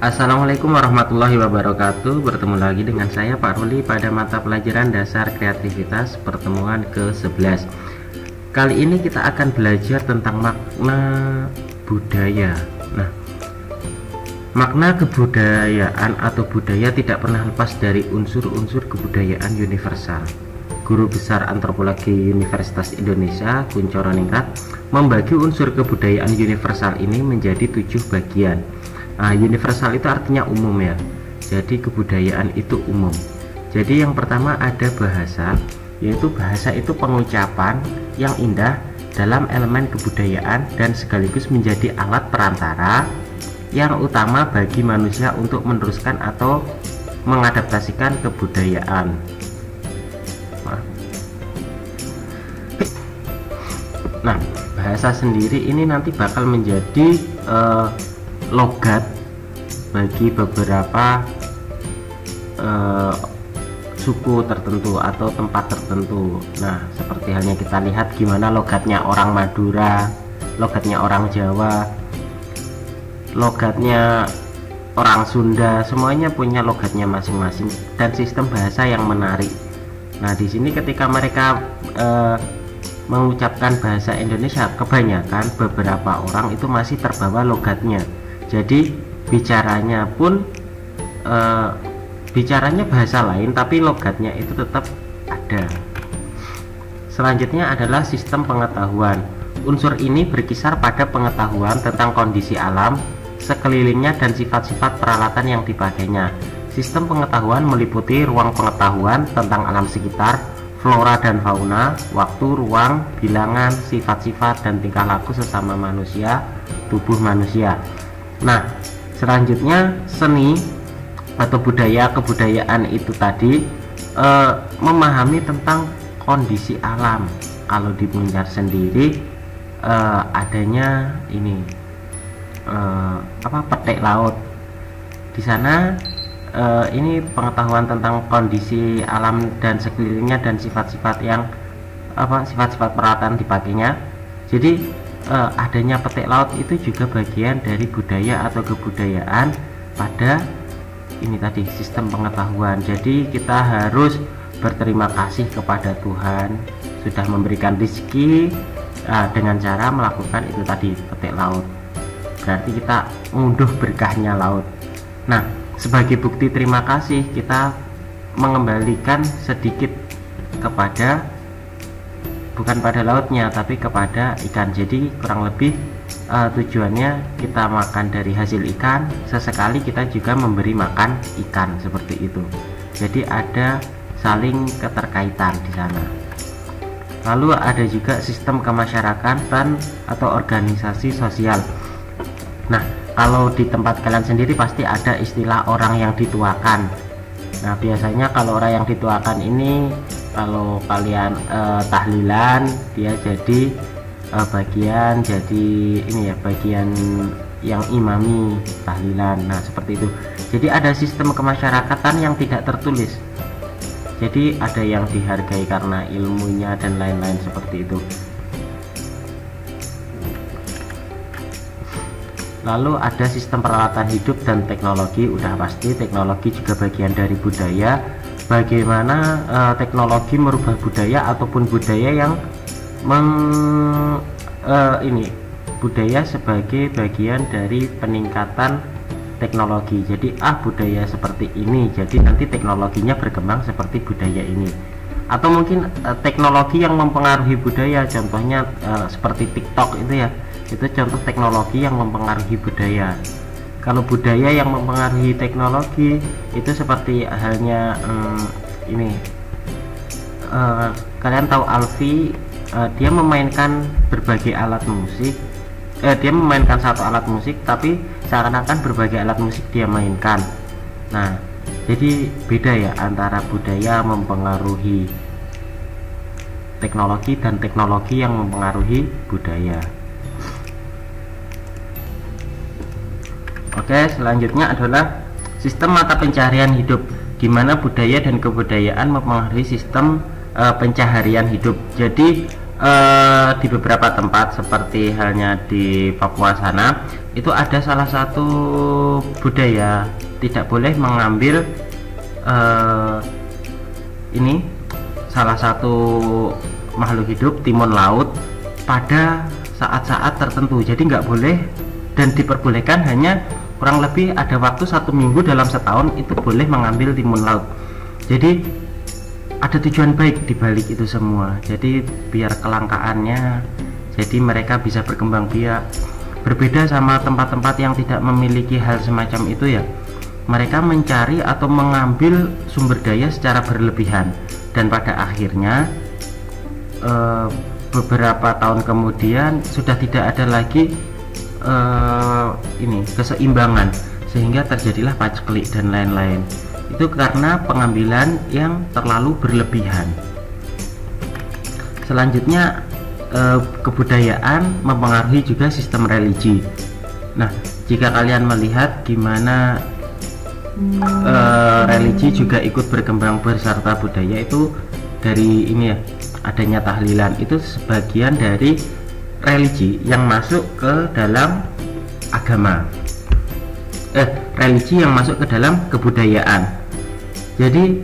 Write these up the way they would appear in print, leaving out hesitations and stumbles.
Assalamualaikum warahmatullahi wabarakatuh. Bertemu lagi dengan saya Pak Ruli pada mata pelajaran dasar kreativitas pertemuan ke-11. Kali ini kita akan belajar tentang makna budaya. Nah, makna kebudayaan atau budaya tidak pernah lepas dari unsur-unsur kebudayaan universal. Guru Besar Antropologi Universitas Indonesia, Kuncoro Ningrat, membagi unsur kebudayaan universal ini menjadi 7 bagian. Nah, universal itu artinya umum ya. Jadi kebudayaan itu umum. Jadi yang pertama ada bahasa, yaitu bahasa itu pengucapan yang indah dalam elemen kebudayaan dan sekaligus menjadi alat perantara yang utama bagi manusia untuk meneruskan atau mengadaptasikan kebudayaan. Nah, bahasa sendiri ini nanti bakal menjadi logat bagi beberapa suku tertentu atau tempat tertentu. Nah, seperti halnya kita lihat gimana logatnya orang Madura, logatnya orang Jawa, logatnya orang Sunda, semuanya punya logatnya masing-masing dan sistem bahasa yang menarik. Nah, di sini ketika mereka mengucapkan bahasa Indonesia, kebanyakan beberapa orang itu masih terbawa logatnya. Jadi bicaranya pun bicaranya bahasa lain tapi logatnya itu tetap ada. Selanjutnya adalah sistem pengetahuan. Unsur ini berkisar pada pengetahuan tentang kondisi alam sekelilingnya dan sifat-sifat peralatan yang dipakainya. Sistem pengetahuan meliputi ruang pengetahuan tentang alam sekitar, flora dan fauna, waktu, ruang, bilangan, sifat-sifat dan tingkah laku sesama manusia, tubuh manusia. Nah, selanjutnya seni atau budaya kebudayaan itu tadi memahami tentang kondisi alam. Kalau di Muncar sendiri adanya ini petik laut. Di sana ini pengetahuan tentang kondisi alam dan sekelilingnya dan sifat-sifat yang sifat-sifat peralatan dipakainya. Jadi adanya petik laut itu juga bagian dari budaya atau kebudayaan pada ini tadi sistem pengetahuan. Jadi kita harus berterima kasih kepada Tuhan sudah memberikan rezeki dengan cara melakukan itu tadi petik laut. Berarti kita ngunduh berkahnya laut. Nah, sebagai bukti terima kasih kita mengembalikan sedikit kepada bukan pada lautnya tapi kepada ikan. Jadi kurang lebih tujuannya kita makan dari hasil ikan, sesekali kita juga memberi makan ikan seperti itu. Jadi ada saling keterkaitan di sana. Lalu ada juga sistem kemasyarakatan atau organisasi sosial. Nah, kalau di tempat kalian sendiri pasti ada istilah orang yang dituakan. Nah, biasanya kalau orang yang dituakan ini kalau kalian tahlilan dia jadi bagian jadi ini ya, bagian yang imami tahlilan. Nah, seperti itu. Jadi ada sistem kemasyarakatan yang tidak tertulis. Jadi ada yang dihargai karena ilmunya dan lain-lain seperti itu. Lalu ada sistem peralatan hidup dan teknologi. Udah pasti teknologi juga bagian dari budaya. Bagaimana teknologi merubah budaya ataupun budaya yang budaya sebagai bagian dari peningkatan teknologi. Jadi budaya seperti ini, jadi nanti teknologinya berkembang seperti budaya ini. Atau mungkin teknologi yang mempengaruhi budaya, contohnya seperti TikTok itu ya, itu contoh teknologi yang mempengaruhi budaya. Kalau budaya yang mempengaruhi teknologi itu seperti halnya kalian tahu Alfi, dia memainkan berbagai alat musik. Dia memainkan satu alat musik tapi seakan-akan berbagai alat musik dia mainkan. Nah, jadi beda ya antara budaya mempengaruhi teknologi dan teknologi yang mempengaruhi budaya. Oke, selanjutnya adalah sistem mata pencaharian hidup, di mana budaya dan kebudayaan mempengaruhi sistem pencaharian hidup. Jadi di beberapa tempat seperti halnya di Papua sana itu ada salah satu budaya tidak boleh mengambil ini salah satu makhluk hidup timun laut pada saat-saat tertentu. Jadi nggak boleh dan diperbolehkan hanya kurang lebih ada waktu 1 minggu dalam setahun itu boleh mengambil timun laut. Jadi ada tujuan baik di balik itu semua. Jadi biar kelangkaannya, jadi mereka bisa berkembang biak. Berbeda sama tempat-tempat yang tidak memiliki hal semacam itu ya. Mereka mencari atau mengambil sumber daya secara berlebihan dan pada akhirnya beberapa tahun kemudian sudah tidak ada lagi ini keseimbangan sehingga terjadilah paceklik dan lain-lain. Itu karena pengambilan yang terlalu berlebihan. Selanjutnya kebudayaan mempengaruhi juga sistem religi. Nah, jika kalian melihat gimana religi juga ikut berkembang beserta budaya itu dari ini ya, adanya tahlilan itu sebagian dari religi yang masuk ke dalam agama, religi yang masuk ke dalam kebudayaan. Jadi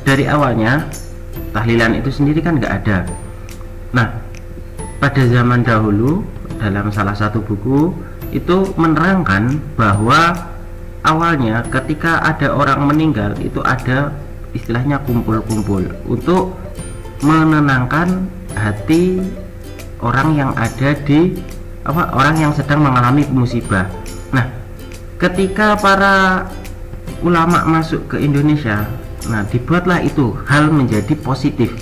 dari awalnya tahlilan itu sendiri kan nggak ada. Nah, pada zaman dahulu dalam salah satu buku itu menerangkan bahwa awalnya ketika ada orang meninggal itu ada istilahnya kumpul-kumpul untuk menenangkan hati orang yang ada di orang yang sedang mengalami musibah. Nah, ketika para ulama masuk ke Indonesia, nah dibuatlah itu hal menjadi positif.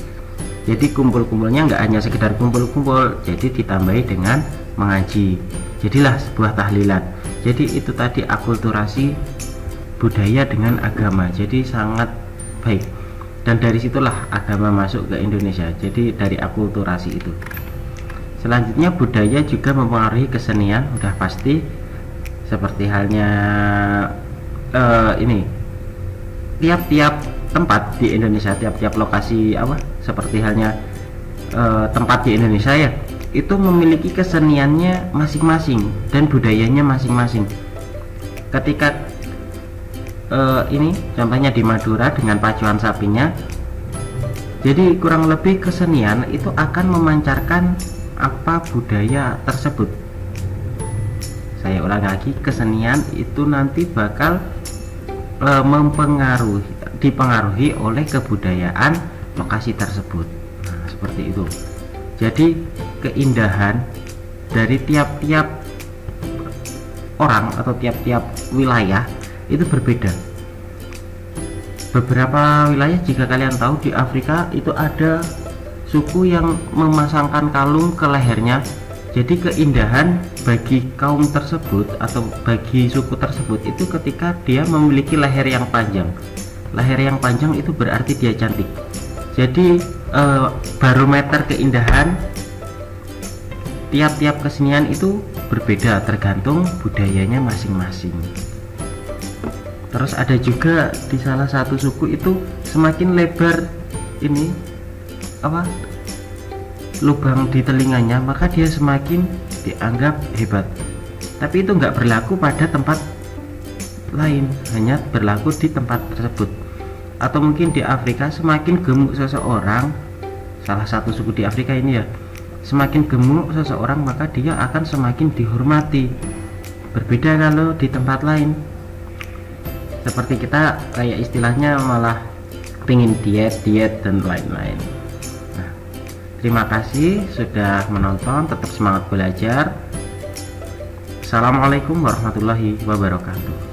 Jadi kumpul-kumpulnya nggak hanya sekedar kumpul-kumpul, jadi ditambahi dengan mengaji. Jadilah sebuah tahlilan. Jadi itu tadi akulturasi budaya dengan agama. Jadi sangat baik. Dan dari situlah agama masuk ke Indonesia. Jadi dari akulturasi itu. Selanjutnya budaya juga mempengaruhi kesenian, udah pasti. Seperti halnya ini tiap-tiap tempat di Indonesia, tiap-tiap lokasi seperti halnya tempat di Indonesia ya, itu memiliki keseniannya masing-masing dan budayanya masing-masing. Ketika ini contohnya di Madura dengan pacuan sapinya, jadi kurang lebih kesenian itu akan memancarkan apa budaya tersebut. Saya ulang lagi, kesenian itu nanti bakal dipengaruhi oleh kebudayaan lokasi tersebut. Nah, seperti itu. Jadi keindahan dari tiap-tiap orang atau tiap-tiap wilayah itu berbeda. Beberapa wilayah jika kalian tahu di Afrika itu ada suku yang memasangkan kalung ke lehernya. Jadi keindahan bagi kaum tersebut atau bagi suku tersebut itu ketika dia memiliki leher yang panjang. Leher yang panjang itu berarti dia cantik. Jadi barometer keindahan tiap-tiap kesenian itu berbeda tergantung budayanya masing-masing. Terus ada juga di salah satu suku itu semakin lebar ini lubang di telinganya, maka dia semakin dianggap hebat. Tapi itu nggak berlaku pada tempat lain, hanya berlaku di tempat tersebut. Atau mungkin di Afrika semakin gemuk seseorang, salah satu suku di Afrika ini ya, semakin gemuk seseorang maka dia akan semakin dihormati. Berbeda kalau di tempat lain, seperti kita kayak istilahnya malah pengen diet dan lain-lain. Terima kasih sudah menonton, tetap semangat belajar. Assalamualaikum warahmatullahi wabarakatuh.